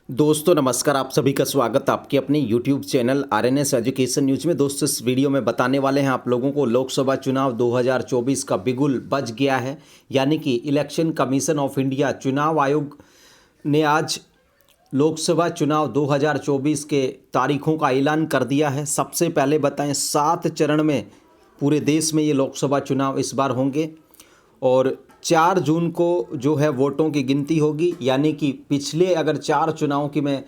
दोस्तों नमस्कार, आप सभी का स्वागत आपके अपने YouTube channel RNS education news में। दोस्तों इस वीडियो में बताने वाले हैं आप लोगों को लोकसभा चुनाव 2024 का बिगुल बज गया है। यानी कि इलेक्शन कमीशन ऑफ इंडिया चुनाव आयोग ने आज लोकसभा चुनाव 2024 के तारीखों का ऐलान कर दिया है। सबसे पहले बताएं 7 चरण में पूरे देश में ये लोकसभा चुनाव इस बार होंगे और 4 जून को जो है वोटों की गिनती होगी। यानी कि पिछले अगर 4 चुनावों की मैं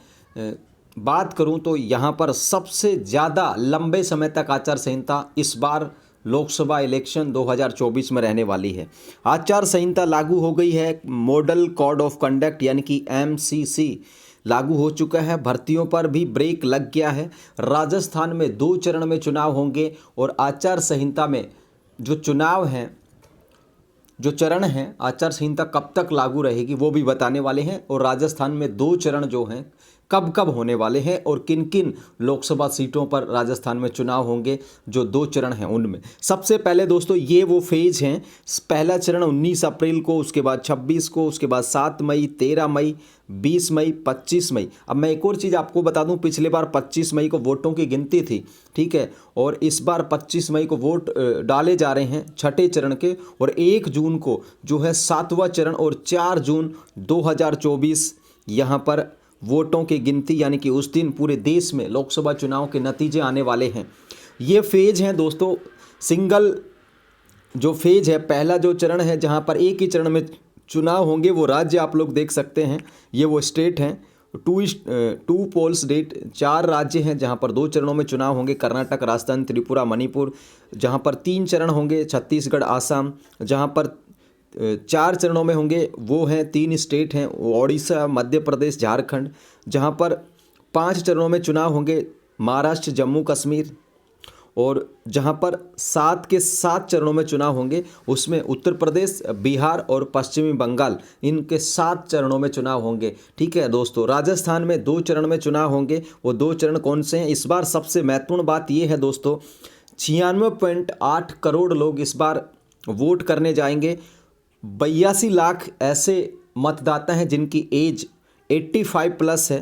बात करूं तो यहाँ पर सबसे ज़्यादा लंबे समय तक आचार संहिता इस बार लोकसभा इलेक्शन 2024 में रहने वाली है। आचार संहिता लागू हो गई है। मॉडल कोड ऑफ कंडक्ट यानी कि MCC लागू हो चुका है। भर्तियों पर भी ब्रेक लग गया है। राजस्थान में 2 चरण में चुनाव होंगे और आचार संहिता में जो चुनाव हैं, जो चरण हैं, आचार संहिता कब तक लागू रहेगी वो भी बताने वाले हैं। और राजस्थान में 2 चरण जो हैं कब कब होने वाले हैं और किन किन लोकसभा सीटों पर राजस्थान में चुनाव होंगे, जो 2 चरण हैं उनमें। सबसे पहले दोस्तों ये वो फेज हैं। पहला चरण 19 अप्रैल को, उसके बाद 26 को, उसके बाद 7 मई, 13 मई, 20 मई, 25 मई। अब मैं एक और चीज़ आपको बता दूं, पिछले बार 25 मई को वोटों की गिनती थी, ठीक है, और इस बार 25 मई को वोट डाले जा रहे हैं छठे चरण के, और 1 जून को जो है 7वां चरण और 4 जून 2024 यहाँ पर वोटों की गिनती, यानी कि उस दिन पूरे देश में लोकसभा चुनाव के नतीजे आने वाले हैं। ये फेज हैं दोस्तों, सिंगल जो फेज है, पहला जो चरण है जहाँ पर एक ही चरण में चुनाव होंगे, वो राज्य आप लोग देख सकते हैं, ये वो स्टेट हैं। 2 पोल्स डेट, 4 राज्य हैं जहाँ पर 2 चरणों में चुनाव होंगे। कर्नाटक, राजस्थान, त्रिपुरा, मणिपुर। जहाँ पर 3 चरण होंगे छत्तीसगढ़, आसाम। जहाँ पर 4 चरणों में होंगे वो हैं 3 स्टेट हैं, ओडिशा, मध्य प्रदेश, झारखंड। जहाँ पर 5 चरणों में चुनाव होंगे महाराष्ट्र, जम्मू कश्मीर। और जहाँ पर 7 के 7 चरणों में चुनाव होंगे उसमें उत्तर प्रदेश, बिहार और पश्चिमी बंगाल, इनके 7 चरणों में चुनाव होंगे। ठीक है दोस्तों, राजस्थान में 2 चरण में चुनाव होंगे। वो 2 चरण कौन से हैं? इस बार सबसे महत्वपूर्ण बात ये है दोस्तों, 96.8 करोड़ लोग इस बार वोट करने जाएंगे। 82 लाख ऐसे मतदाता हैं जिनकी एज 85 प्लस है।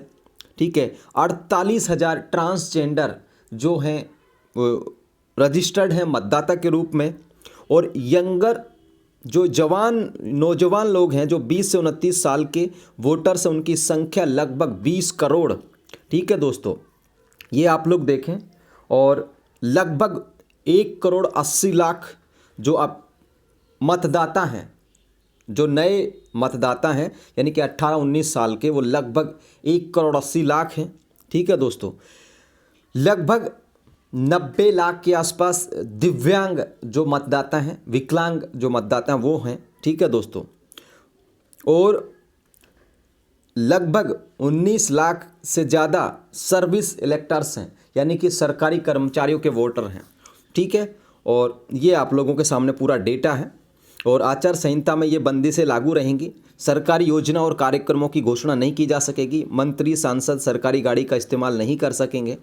ठीक है, 48,000 ट्रांसजेंडर जो हैं रजिस्टर्ड हैं मतदाता के रूप में। और यंगर जो नौजवान लोग हैं जो 20 से 29 साल के वोटर्स हैं, उनकी संख्या लगभग 20 करोड़। ठीक है दोस्तों, ये आप लोग देखें। और लगभग 1 करोड़ 80 लाख जो आप मतदाता हैं, जो नए मतदाता हैं यानी कि 18-19 साल के, वो लगभग 1 करोड़ 80 लाख हैं। ठीक है दोस्तों, लगभग 90 लाख के आसपास दिव्यांग जो मतदाता हैं, विकलांग जो मतदाता हैं वो हैं। ठीक है दोस्तों, और लगभग 19 लाख से ज़्यादा सर्विस इलेक्टर्स हैं, यानी कि सरकारी कर्मचारियों के वोटर हैं। ठीक है, और ये आप लोगों के सामने पूरा डेटा है। और आचार संहिता में ये बंदिशें लागू रहेंगी। सरकारी योजना और कार्यक्रमों की घोषणा नहीं की जा सकेगी। मंत्री, सांसद सरकारी गाड़ी का इस्तेमाल नहीं कर सकेंगे।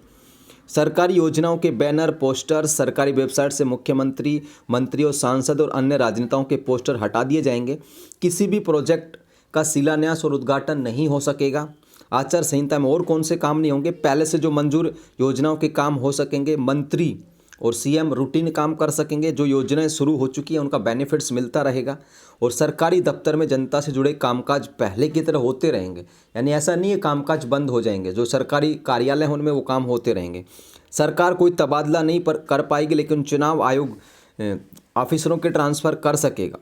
सरकारी योजनाओं के बैनर, पोस्टर सरकारी वेबसाइट से मुख्यमंत्री, मंत्रियों, सांसद और अन्य राजनेताओं के पोस्टर हटा दिए जाएंगे। किसी भी प्रोजेक्ट का शिलान्यास और उद्घाटन नहीं हो सकेगा। आचार संहिता में और कौन से काम नहीं होंगे? पहले से जो मंजूर योजनाओं के काम हो सकेंगे। मंत्री और CM रूटीन काम कर सकेंगे। जो योजनाएं शुरू हो चुकी हैं उनका बेनिफिट्स मिलता रहेगा। और सरकारी दफ्तर में जनता से जुड़े कामकाज पहले की तरह होते रहेंगे, यानी ऐसा नहीं है कामकाज बंद हो जाएंगे। जो सरकारी कार्यालय हैं उनमें वो काम होते रहेंगे। सरकार कोई तबादला नहीं कर पाएगी, लेकिन चुनाव आयोग ऑफिसरों के ट्रांसफ़र कर सकेगा।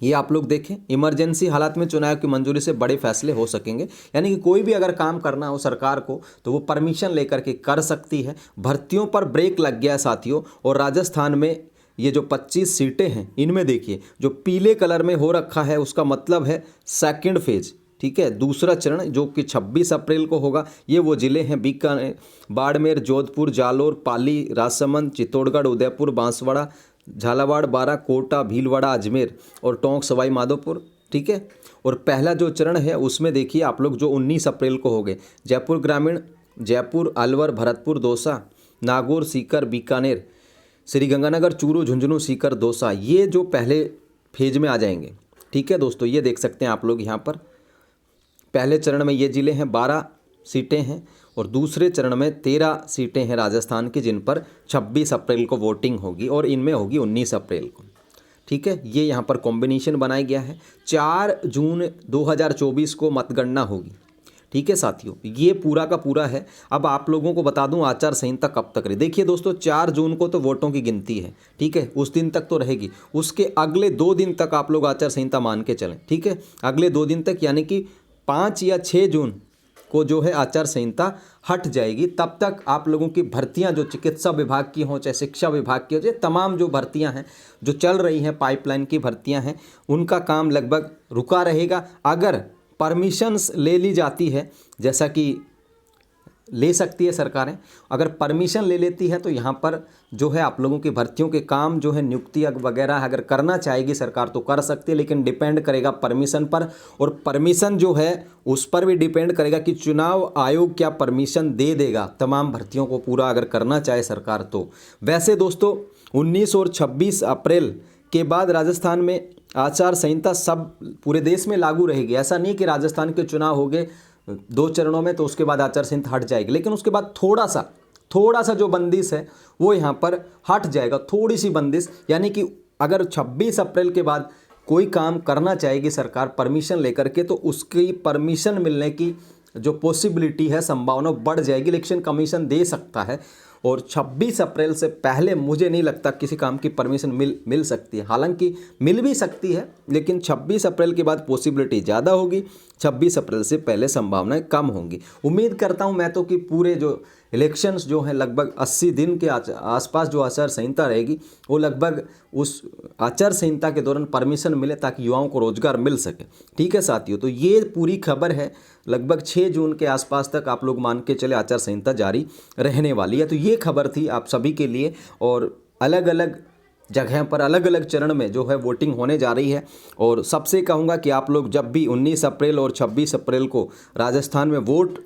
ये आप लोग देखें। इमरजेंसी हालात में चुनाव की मंजूरी से बड़े फैसले हो सकेंगे, यानी कि कोई भी अगर काम करना हो सरकार को तो वो परमिशन लेकर के कर सकती है। भर्तियों पर ब्रेक लग गया साथियों। और राजस्थान में ये जो 25 सीटें हैं, इनमें देखिए जो पीले कलर में हो रखा है उसका मतलब है सेकंड फेज। ठीक है, दूसरा चरण जो कि 26 अप्रैल को होगा। ये वो ज़िले हैं बीकानेर, बाड़मेर, जोधपुर, जालोर, पाली, राजसमंद, चित्तौड़गढ़, उदयपुर, बांसवाड़ा, झालावाड़, बारां, कोटा, भीलवाड़ा, अजमेर और टोंक, सवाई माधोपुर। ठीक है, और पहला जो चरण है उसमें देखिए आप लोग जो 19 अप्रैल को हो गए, जयपुर ग्रामीण, जयपुर, अलवर, भरतपुर, दौसा, नागौर, सीकर, बीकानेर, श्रीगंगानगर, चूरू, झुंझुनू, सीकर, दौसा, ये जो पहले फेज में आ जाएंगे। ठीक है दोस्तों, ये देख सकते हैं आप लोग यहाँ पर पहले चरण में ये ज़िले हैं 12 सीटें हैं और दूसरे चरण में 13 सीटें हैं राजस्थान की, जिन पर 26 अप्रैल को वोटिंग होगी और इनमें होगी 19 अप्रैल को। ठीक है, ये यहाँ पर कॉम्बिनेशन बनाया गया है। 4 जून 2024 को मतगणना होगी। ठीक है साथियों, ये पूरा का पूरा है। अब आप लोगों को बता दूं आचार संहिता कब तक रही। देखिए दोस्तों, 4 जून को तो वोटों की गिनती है। ठीक है, उस दिन तक तो रहेगी। उसके अगले 2 दिन तक आप लोग आचार संहिता मान के चलें। ठीक है, अगले 2 दिन तक, यानी कि 5 या 6 जून को जो है आचार संहिता हट जाएगी। तब तक आप लोगों की भर्तियां जो चिकित्सा विभाग की हों, चाहे शिक्षा विभाग की हो, चाहे तमाम जो भर्तियां हैं जो चल रही हैं, पाइपलाइन की भर्तियां हैं, उनका काम लगभग रुका रहेगा। अगर परमिशंस ले ली जाती है, जैसा कि ले सकती है सरकारें, अगर परमिशन ले लेती है तो यहाँ पर जो है आप लोगों की भर्तियों के काम जो है नियुक्ति वगैरह अगर करना चाहेगी सरकार तो कर सकती है, लेकिन डिपेंड करेगा परमिशन पर। और परमिशन जो है उस पर भी डिपेंड करेगा कि चुनाव आयोग क्या परमिशन दे देगा तमाम भर्तियों को पूरा अगर करना चाहे सरकार तो। वैसे दोस्तों 19 और 26 अप्रैल के बाद राजस्थान में आचार संहिता सब पूरे देश में लागू रहेगी। ऐसा नहीं कि राजस्थान के चुनाव हो गए 2 चरणों में तो उसके बाद आचार संहिता हट जाएगी, लेकिन उसके बाद थोड़ा सा जो बंदिश है वो यहाँ पर हट जाएगा, थोड़ी सी बंदिश। यानी कि अगर 26 अप्रैल के बाद कोई काम करना चाहेगी सरकार परमिशन लेकर के, तो उसकी परमिशन मिलने की जो पॉसिबिलिटी है, संभावना बढ़ जाएगी। इलेक्शन कमीशन दे सकता है और 26 अप्रैल से पहले मुझे नहीं लगता किसी काम की परमिशन मिल सकती है। हालांकि मिल भी सकती है, लेकिन 26 अप्रैल के बाद पॉसिबिलिटी ज़्यादा होगी, 26 अप्रैल से पहले संभावनाएं कम होंगी। उम्मीद करता हूं मैं तो कि पूरे जो इलेक्शंस जो हैं लगभग 80 दिन के आसपास जो आचार संहिता रहेगी वो लगभग उस आचार संहिता के दौरान परमिशन मिले ताकि युवाओं को रोजगार मिल सके। ठीक है साथियों, तो ये पूरी खबर है। लगभग 6 जून के आसपास तक आप लोग मान के चले आचार संहिता जारी रहने वाली है। तो ये खबर थी आप सभी के लिए, और अलग अलग जगह पर अलग अलग चरण में जो है वोटिंग होने जा रही है। और सबसे कहूँगा कि आप लोग जब भी 19 अप्रैल और 26 अप्रैल को राजस्थान में वोट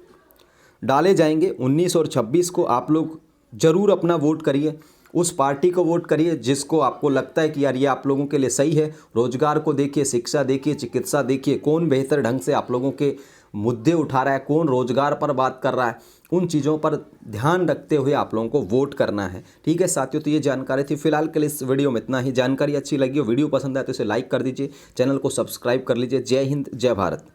डाले जाएंगे, 19 और 26 को आप लोग ज़रूर अपना वोट करिए, उस पार्टी को वोट करिए जिसको आपको लगता है कि यार ये आप लोगों के लिए सही है। रोजगार को देखिए, शिक्षा देखिए, चिकित्सा देखिए, कौन बेहतर ढंग से आप लोगों के मुद्दे उठा रहा है, कौन रोजगार पर बात कर रहा है, उन चीज़ों पर ध्यान रखते हुए आप लोगों को वोट करना है। ठीक है साथियों, तो ये जानकारी थी। फिलहाल के लिए इस वीडियो में इतना ही। जानकारी अच्छी लगी हो, वीडियो पसंद आए तो इसे लाइक कर दीजिए, चैनल को सब्सक्राइब कर लीजिए। जय हिंद, जय भारत।